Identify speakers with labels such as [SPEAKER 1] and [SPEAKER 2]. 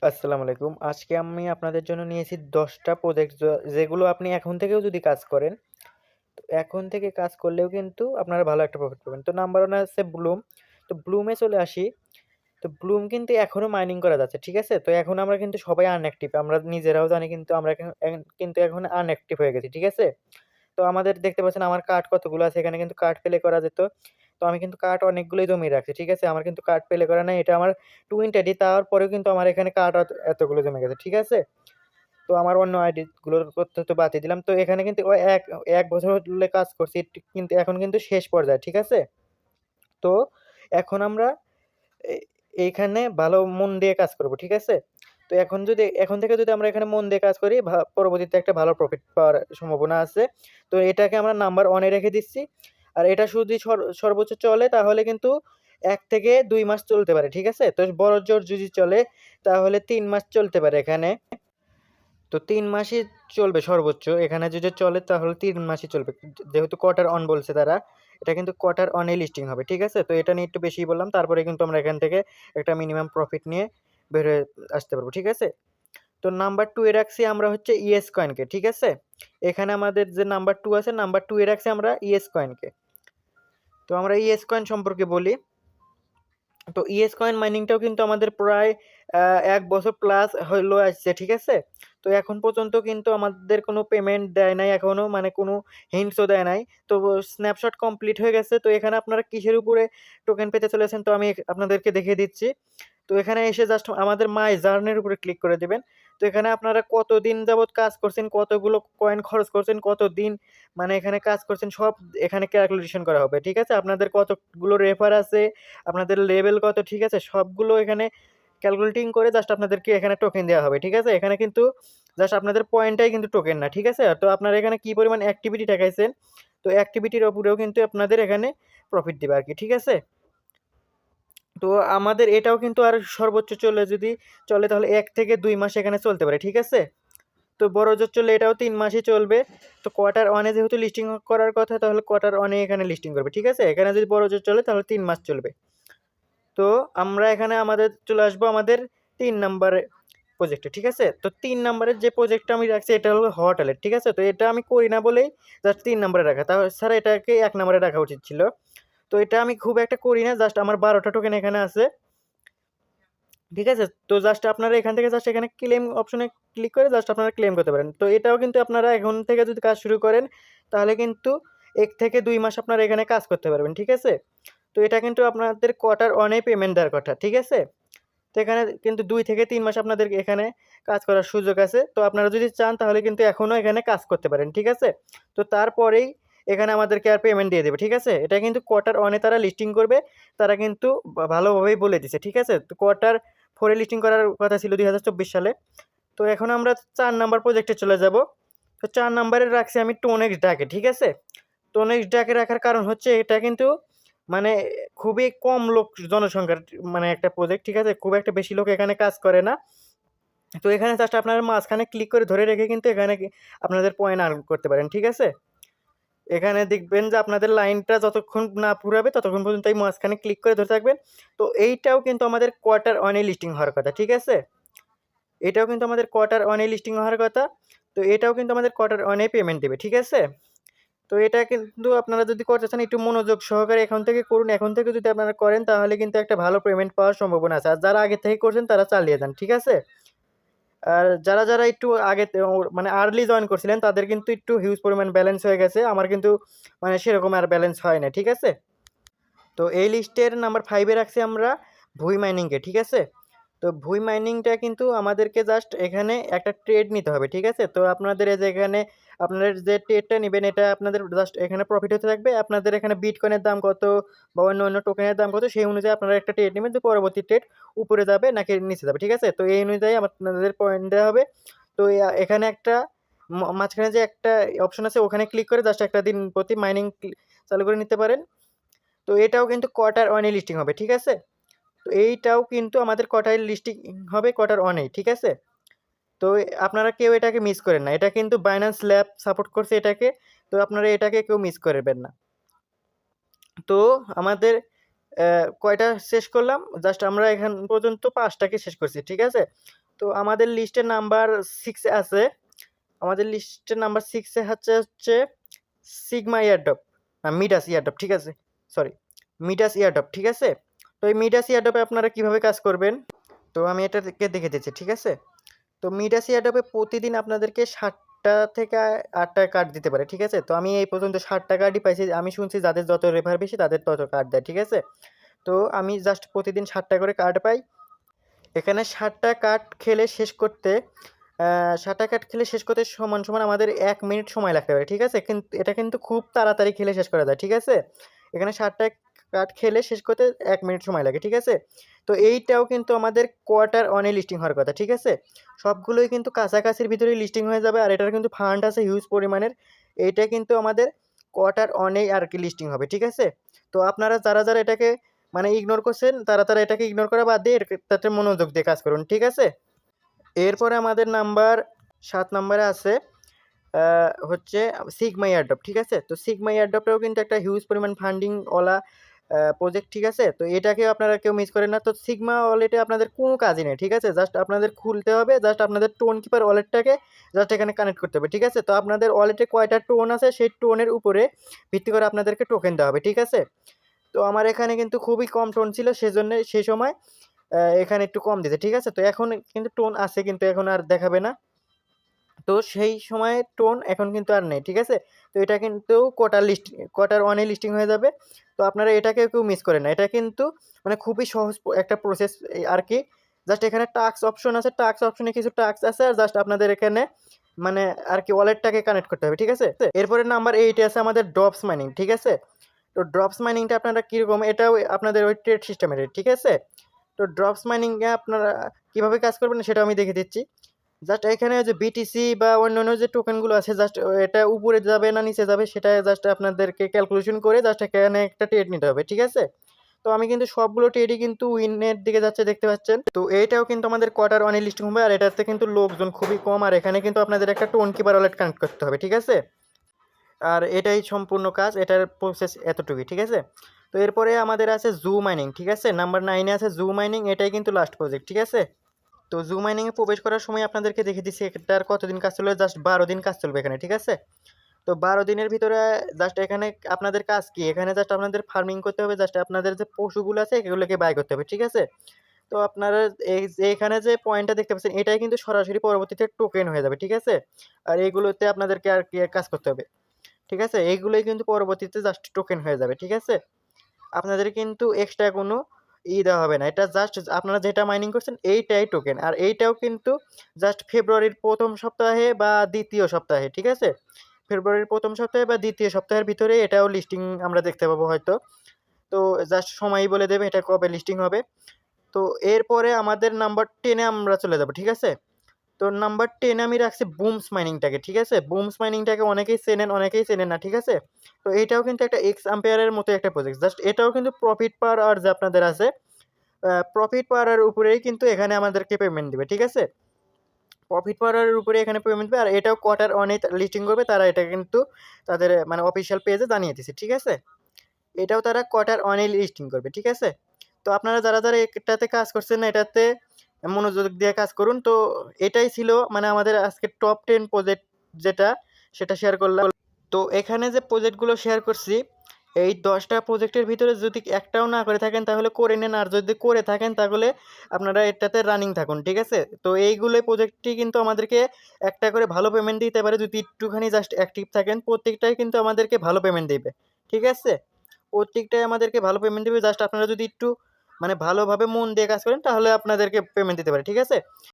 [SPEAKER 1] আসসালামু আলাইকুম। আজকে আমি আপনাদের জন্য নিয়েছি ১০ টা প্রজেক্ট যেগুলো আপনি এখন থেকেও যদি কাজ করেন, তো এখন থেকে কাজ করলেও কিন্তু আপনারা ভালো একটা প্রফিট পাবেন। তো নাম্বার 1 এ আছে ব্লুম। তো ব্লুমে চলে আসি। তো ব্লুম কিন্তু এখনো মাইনিং করা যাচ্ছে। ঠিক আছে? তো এখন আমরা কিন্তু সবাই আনঅ্যাক্টিভ। আমরা নিজেরাও জানি কিন্তু আমরা কিন্তু এখন আনঅ্যাক্টিভ হয়ে গেছি। ঠিক আছে? তো আমাদের দেখতে পাচ্ছেন আমার কার্ড কতগুলো আছে এখানে কিন্তু কার্ড প্লে করা যেত। তো আমি কিন্তু কার্ড অনেকগুলোই জমিয়ে রাখছি। ঠিক আছে? আমার কিন্তু কার্ড প্লে করা নাই। এটা আমার টুইন টেডি তারপরেও কিন্তু আমার এখানে কার্ড এতগুলো জমে গেছে। ঠিক আছে? তো আমার অন্য আইডি গুলোর তথ্য তো বাদই দিলাম। তো এখানে কিন্তু ওই ১ বছর হলে কাজ করছি কিন্তু এখন কিন্তু শেষ পর্যায়ে। ঠিক আছে? তো এখন আমরা এ এইখানে ভালো মন দিয়ে কাজ করব। ঠিক আছে? তো এখন থেকে যদি আমরা এখানে মন দিয়ে কাজ করি পরবর্তীতে একটা ভালো প্রফিট পাওয়ার সম্ভাবনা আছে। তো এটাকে আমরা নাম্বার 1 এ রেখে দিচ্ছি। আর এটা যদি সর্বোচ্চ চলে তাহলে কিন্তু ১ থেকে ২ মাস চলতে পারে। ঠিক আছে? তো বড়জোর যদি চলে তাহলে ৩ মাস চলতে পারে এখানে। তো ৩ মাসই চলবে সর্বোচ্চ। এখানে যদি চলে তাহলে ৩ মাসই চলবে। যেহেতু কোয়ার্টার অন বলছে তারা, এটা কিন্তু কোয়ার্টার অনেই লিস্টিং হবে। ঠিক আছে? তো এটা নিয়ে একটু বেশিই বললাম। তারপরে কিন্তু আমরা এখান থেকে একটা মিনিমাম প্রফিট নিয়ে বের হয়ে আসতে পারবো। ঠিক আছে? তো নাম্বার 2 এ রাখছি আমরা হচ্ছে ইএস কয়েনকে। ঠিক আছে? এখানে আমাদের যে নাম্বার 2 আছে, নাম্বার 2 এ রাখছি আমরা ইএস কয়েনকে। তো আমরা ইএস কয়েন সম্পর্কে বলি। তো ইএস কয়েন মাইনিংটাও কিন্তু আমাদের প্রায় আ ১ বছর প্লাস হইলো আসছে, ঠিক আছে? তো এখন পর্যন্ত কিন্তু আমাদের কোনো পেমেন্ট দেয় নাই এখনো, মানে কোনো হিন্টসও দেয় নাই। তো স্ন্যাপশট কমপ্লিট হয়ে গেছে। তো এখানে আপনারা কিসের উপরে টোকেন পেতে চলেছেন তো আমি আপনাদেরকে দেখিয়ে দিচ্ছি। তো এখানে এসে জাস্ট আমাদের মাই জার্নির উপরে ক্লিক করে দিবেন। তো এখানে আপনারা কতদিন যাবৎ কাজ করছেন, কতগুলো কয়েন খরচ করছেন, কতদিন মানে এখানে কাজ করছেন সব এখানে ক্যালকুলেশন করা হবে। ঠিক আছে? আপনাদের কতগুলো রেফার আছে, আপনাদের লেভেল কত, ঠিক আছে? সবগুলো এখানে ক্যালকুলেটিং করে জাস্ট আপনাদেরকে এখানে টোকেন দেওয়া হবে। ঠিক আছে? এখানে কিন্তু জাস্ট আপনাদের পয়েন্টটাই কিন্তু টোকেন না। ঠিক আছে? তো আপনারা এখানে কি পরিমাণ অ্যাক্টিভিটি দেখাইছেন, তো অ্যাক্টিভিটির উপরেও কিন্তু আপনাদের এখানে প্রফিট দিবে আরকি। ঠিক আছে? তো আমাদের এটাও কিন্তু আর সর্বোচ্চ যদি চলে তাহলে ১ থেকে ২ মাস এখানে চলতে পারে। ঠিক আছে? তো বড়জোর চললে এটাও ৩ মাসই চলবে। তো কোয়ার্টার 1 এ যেহেতু লিস্টিং করার কথা তাহলে কোয়ার্টার 1 এ এখানে লিস্টিং করবে। ঠিক আছে? এখানে যদি বড়জোর চলে তাহলে ৩ মাস চলবে। তো আমরা এখানে চলে আসবো আমাদের ৩ নাম্বারে প্রজেক্টে। ঠিক আছে? তো ৩ নাম্বারের যে প্রজেক্টটা আমি রাখছি এটা হলো হট ওয়ালেট। ঠিক আছে? তো এটা আমি করি না বলেই জাস্ট ৩ নাম্বারে রাখা। তাছাড়া এটাকে ১ নাম্বারে রাখা উচিত ছিল। তো এটা আমি খুব একটা করি না। জাস্ট আমার ১২ টা টোকেন এখানে আছে। ঠিক আছে? তো জাস্ট আপনারা এখান থেকে জাস্ট এখানে ক্লেম অপশনে ক্লিক করে জাস্ট আপনারা ক্লেম করতে পারেন। তো এটাও কিন্তু আপনারা এখন থেকে যদি কাজ শুরু করেন, তাহলে কিন্তু ১ থেকে ২ মাস আপনারা এখানে কাজ করতে পারবেন। ঠিক আছে? তো এটা কিন্তু আপনাদের কোয়ার্টার 1 এ পেমেন্ট দেওয়ার কথা। ঠিক আছে? তো এখানে কিন্তু ২ থেকে ৩ মাস আপনাদের এখানে কাজ করার সুযোগ আছে। তো আপনারা যদি চান তাহলে কিন্তু এখনো এখানে কাজ করতে পারেন। ঠিক আছে? তো তারপরেই এখানে আমাদেরকে আর পেমেন্ট দিয়ে দেবে। ঠিক আছে? এটা কিন্তু কোয়ার্টার 1 এ তারা লিস্টিং করবে। তারা কিন্তু ভালোভাবেই বলে দিছে। ঠিক আছে? তো কোয়ার্টার 4 এ লিস্টিং করার কথা ছিল ২০২৪ সালে। তো এখন আমরা ৪ নাম্বার প্রজেক্টে চলে যাব। তো ৪ নাম্বারে রাখছি আমি টোনেক্স ডাকে। ঠিক আছে? টোনেক্স ডাকে রাখার কারণ হচ্ছে এটা কিন্তু মানে খুবই কম জনসংখ্যার মানে একটা প্রজেক্ট। ঠিক আছে? খুব একটা বেশি লোক এখানে কাজ করে না। তো এখানে জাস্ট আপনারা মাঝখানে ক্লিক করে ধরে রেখে কিন্তু এখানে আপনাদের পয়েন্ট আর্ন করতে পারেন। ঠিক আছে? এখানে দেখবেন যে আপনাদের লাইনটা যতক্ষণ না ফুরাবে ততক্ষণ পর্যন্ত এই মাঝখানে ক্লিক করে ধরে থাকবেন। তো এইটাও কিন্তু আমাদের কোয়ার্টার 1 এ লিস্টিং হওয়ার কথা। ঠিক আছে? এটাও কিন্তু আমাদের কোয়ার্টার 1 এ লিস্টিং হওয়ার কথা। তো এটাও কিন্তু আমাদের কোয়ার্টার 1 এ পেমেন্ট দেবে। ঠিক আছে? তো এটা কিন্তু আপনারা যদি করতে চান একটু মনোযোগ সহকারে এখন থেকে করুন। এখন থেকে যদি আপনারা করেন তাহলে কিন্তু একটা ভালো পেমেন্ট পাওয়ার সম্ভাবনা আছে। আর যারা আগে থেকে করছেন তারা চালিয়ে যান। ঠিক আছে? আর যারা একটু আগেতে মানে আর্লি জয়েন করছিলেন তাদের কিন্তু একটু হিউজ পরিমাণ ব্যালেন্স হয়ে গেছে। আমার কিন্তু মানে সেরকম আর ব্যালেন্স হয় না। ঠিক আছে? তো এই লিস্টের নাম্বার 5 এ রাখছি আমরা ভুই মাইনিংকে। ঠিক আছে? তো ভুই মাইনিংটা কিন্তু আমাদেরকে জাস্ট এখানে একটা ট্রেড নিতে হবে। ঠিক আছে? তো আপনাদের এই যে এখানে আপনাদের যে ট্রেডটা নিবেন এটা আপনাদের জাস্ট এখানে প্রফিট হতে থাকবে। আপনাদের এখানে বিটকয়েনের দাম কত বা অন্য টোকেনের দাম কত সেই অনুযায়ী আপনারা একটা ট্রেড নিবেন যে পরবর্তী ট্রেড উপরে যাবে নাকি নিচে যাবে। ঠিক আছে? তো এই অনুযায়ী আপনাদের পয়েন্ট দেওয়া হবে। তো এখানে একটা মাঝখানে যে একটা অপশন আছে ওখানে ক্লিক করে জাস্ট একটা দিন প্রতি মাইনিং চালু করে নিতে পারেন। তো এটাও কিন্তু কোয়ার্টার 1 এ লিস্টিং হবে। ঠিক আছে? তো এইটাও কিন্তু আমাদের কোয়ার্টার লিস্টিং হবে কোয়ার্টার 1 এই। ঠিক আছে? তো আপনারা কেউ এটাকে মিস করেন না। এটা কিন্তু Binance Lab সাপোর্ট করছে এটাকে। তো আপনারা এটাকে কেউ মিস করবেন না। তো আমাদের কয়টা শেষ করলাম? জাস্ট আমরা এখান পর্যন্ত ৫ টাকে শেষ করছি। ঠিক আছে? তো আমাদের লিস্টের নাম্বার 6 এ আছে। আমাদের লিস্টের নাম্বার 6 এ হচ্ছে সিগমা এয়ারড্রপ, মিডাস এয়ারড্রপ, ঠিক আছে? সরি, মিডাস এয়ারড্রপ, ঠিক আছে? তো এই মিডাস এয়ারড্রপে আপনারা কিভাবে কাজ করবেন? তো আমি এটাকে দেখে দিচ্ছি, ঠিক আছে? তো মিডাস এয়ারড্রপে প্রতিদিন আপনাদেরকে 60টা থেকে 8টা কার্ড দিতে পারে, ঠিক আছে? তো আমি এই পর্যন্ত 60টা কার্ডই পাইছি। আমি শুনছি যাদের যত রেফার বেশি তাদের তত কার্ড দেয়, ঠিক আছে? তো আমি জাস্ট প্রতিদিন 60টা করে কার্ড পাই। এখানে 60টা কার্ড খেলে শেষ করতে 60টা কার্ড খেলে শেষ করতে সমান আমাদের 1 মিনিট সময় লাগতে পারে, ঠিক আছে? কিন্তু এটা কিন্তু খুব তাড়াতাড়ি খেলে শেষ করা যায়, ঠিক আছে? এখানে 60টা কার্ড খেলে শেষ করতে 1 মিনিট সময় লাগে, ঠিক আছে? তো এইটাও কিন্তু আমাদের কোয়ার্টার ওয়ানে লিস্টিং হওয়ার কথা, ঠিক আছে? সবগুলোই কিন্তু কাছাকাছির ভিতরেই লিস্টিং হয়ে যাবে, আর এটার কিন্তু ফান্ড আছে হিউজ পরিমাণের। এইটা কিন্তু আমাদের কোয়ার্টার ওয়ানেই আর কি লিস্টিং হবে, ঠিক আছে? তো আপনারা যারা এটাকে মানে ইগনোর করছেন তারা এটাকে ইগনোর করা বাদ দিয়ে তাতে মনোযোগ দিয়ে কাজ করুন, ঠিক আছে? এরপরে আমাদের নাম্বার 7 নম্বরে আছে হচ্ছে সিগমা এয়ারড্রপ, ঠিক আছে? তো সিগমা এয়ারড্রপটাও কিন্তু একটা হিউজ পরিমাণ ফান্ডিং ওয়ালা প্রজেক্ট, ঠিক আছে? তো এটাকেও আপনারা কেউ মিস করেন না। তো সিগমা ওয়ালেটে আপনাদের কোনো কাজই নেই, ঠিক আছে? জাস্ট আপনাদের খুলতে হবে, জাস্ট আপনাদের টোন কিপার ওয়ালেটটাকে জাস্ট এখানে কানেক্ট করতে হবে, ঠিক আছে? তো আপনাদের ওয়ালেটে কয়টা টোন আছে সেই টোনের উপরে ভিত্তি করে আপনাদেরকে টোকেন দেওয়া হবে, ঠিক আছে? তো আমার এখানে কিন্তু খুবই কম টোন ছিল, সেজন্য সেই সময় এখানে একটু কম দিছে, ঠিক আছে? তো এখন কিন্তু টোন আছে, কিন্তু এখন আর দেখাবে না। তো সেই সময়ে টোন এখন কিন্তু আর নেই, ঠিক আছে? তো এটা কিন্তু কোয়ার্টার ওয়ানে লিস্টিং হয়ে যাবে। তো আপনারা এটাকে কেউ মিস করেন না। এটা কিন্তু মানে খুবই সহজ একটা প্রসেস আর কি। জাস্ট এখানে টাস্ক অপশন আছে, টাস্ক অপশনে কিছু টাস্ক আছে, আর জাস্ট আপনাদের এখানে মানে আর কি ওয়ালেটটাকে কানেক্ট করতে হবে, ঠিক আছে? এরপরে নাম্বার 8 এ আছে আমাদের ড্রপস মাইনিং, ঠিক আছে? তো ড্রপস মাইনিংটা আপনারা কিরকম, এটাও আপনাদের ওই ট্রেড সিস্টেমের, ঠিক আছে? তো ড্রপস মাইনিংয়ে আপনারা কিভাবে কাজ করবেন সেটাও আমি দেখে দিচ্ছি। জাস্ট এখানে যে বিটিসি বা অন্যান্য যে টোকেনগুলো আছে, জাস্ট এটা উপরে যাবে না নিচে যাবে সেটা জাস্ট আপনাদেরকে ক্যালকুলেশন করে জাস্ট এখানে একটা ট্রেড নিতে হবে, ঠিক আছে? তো আমি কিন্তু সবগুলো ট্রেডই কিন্তু উইনের দিকে যাচ্ছে, দেখতে পাচ্ছেন। তো এইটাও কিন্তু আমাদের কোয়ার্টার ওয়ানে লিস্টিং হবে, আর এটাতে কিন্তু লোকজন খুবই কম, আর এখানে কিন্তু আপনাদের একটা টোন কিপার ওয়ালেট কানেক্ট করতে হবে, ঠিক আছে? আর এটাই সম্পূর্ণ কাজ, এটার প্রসেস এতটুকুই, ঠিক আছে? তো এরপরে আমাদের আছে জু মাইনিং, ঠিক আছে? নাম্বার 9 এ আছে জু মাইনিং, এটাই কিন্তু লাস্ট প্রজেক্ট, ঠিক আছে? তো জু মাইনিংয়ে প্রবেশ করার সময় আপনাদেরকে দেখে দিচ্ছি এটার কতদিন কাজ চলবে। জাস্ট 12 দিন কাজ চলবে এখানে, ঠিক আছে? তো 12 দিনের ভিতরে জাস্ট এখানে আপনাদের কাজ কি? এখানে জাস্ট আপনাদের ফার্মিং করতে হবে, জাস্ট আপনাদের যে পশুগুলো আছে এগুলোকে বাই করতে হবে, ঠিক আছে? তো আপনারা এই যে এখানে যে পয়েন্টটা দেখতে পাচ্ছেন এটাই কিন্তু সরাসরি পরবর্তীতে টোকেন হয়ে যাবে, ঠিক আছে? আর এইগুলোতে আপনাদেরকে আর কি কাজ করতে হবে, ঠিক আছে? এইগুলোই কিন্তু পরবর্তীতে জাস্ট টোকেন হয়ে যাবে, ঠিক আছে? আপনাদের কিন্তু এক্সট্রা কোনো দেওয়া হবে না। এটা জাস্ট আপনারা যেটা মাইনিং করছেন এইটাই টোকেন। আর এইটাও কিন্তু জাস্ট ফেব্রুয়ারির ১ম সপ্তাহে বা ২য় সপ্তাহে, ঠিক আছে? ফেব্রুয়ারির ১ম সপ্তাহে বা ২য় সপ্তাহের ভিতরে এটাও লিস্টিং আমরা দেখতে পাবো হয়তো। তো জাস্ট সময়ই বলে দেবে এটা কবে লিস্টিং হবে। তো এরপরে আমাদের নাম্বার 10 এ আমরা চলে যাব, ঠিক আছে? তো নাম্বার 10 এ আমি রাখছি বুমস মাইনিংটাকে, ঠিক আছে? বুমস মাইনিংটাকে অনেকেই চেনেন, অনেকেই চেনেন না, ঠিক আছে? তো এটাও কিন্তু একটা এক্স আম্পায়ারের মতো একটা প্রজেক্ট। জাস্ট এটাও কিন্তু প্রফিট পার আওয়ার যে আপনাদের আছে, প্রফিট পার আওয়ার উপরেই কিন্তু এখানে আমাদেরকে পেমেন্ট দিবে, ঠিক আছে? প্রফিট পার আওয়ারের উপরে এখানে পেমেন্ট দিবে, আর এটাও কোয়ার্টার ওয়ানে লিস্টিং করবে তারা, এটা কিন্তু তাদের মানে অফিসিয়াল পেজে জানিয়ে দিছে, ঠিক আছে? এটাও তারা কোয়ার্টার ওয়ানে লিস্টিং করবে, ঠিক আছে? তো আপনারা যারা এটাতে কাজ করছেন না এটাতে মনোযোগ দিয়ে কাজ করুন। তো এটাই ছিল মানে আমাদের আজকে টপ 10 প্রজেক্ট যেটা সেটা শেয়ার করলাম। তো এখানে যে প্রজেক্টগুলো শেয়ার করছি এই 10টা প্রজেক্টের ভিতরে যদি একটাও না করে থাকেন তাহলে করে নেন, আর যদি করে থাকেন তাহলে আপনারা এটাতে রানিং থাকুন, ঠিক আছে? তো এইগুলো প্রজেক্টটি কিন্তু আমাদেরকে একটা করে ভালো পেমেন্ট দিতে পারে যদি একটুখানি জাস্ট অ্যাক্টিভ থাকেন। প্রত্যেকটাই কিন্তু আমাদেরকে ভালো পেমেন্ট দিবে, ঠিক আছে? প্রত্যেকটাই আমাদেরকে ভালো পেমেন্ট দিবে, জাস্ট আপনারা যদি একটু মানে ভালোভাবে মন দিয়ে কাজ করেন তাহলে আপনাদেরকে পেমেন্ট দিতে পারে, ঠিক আছে?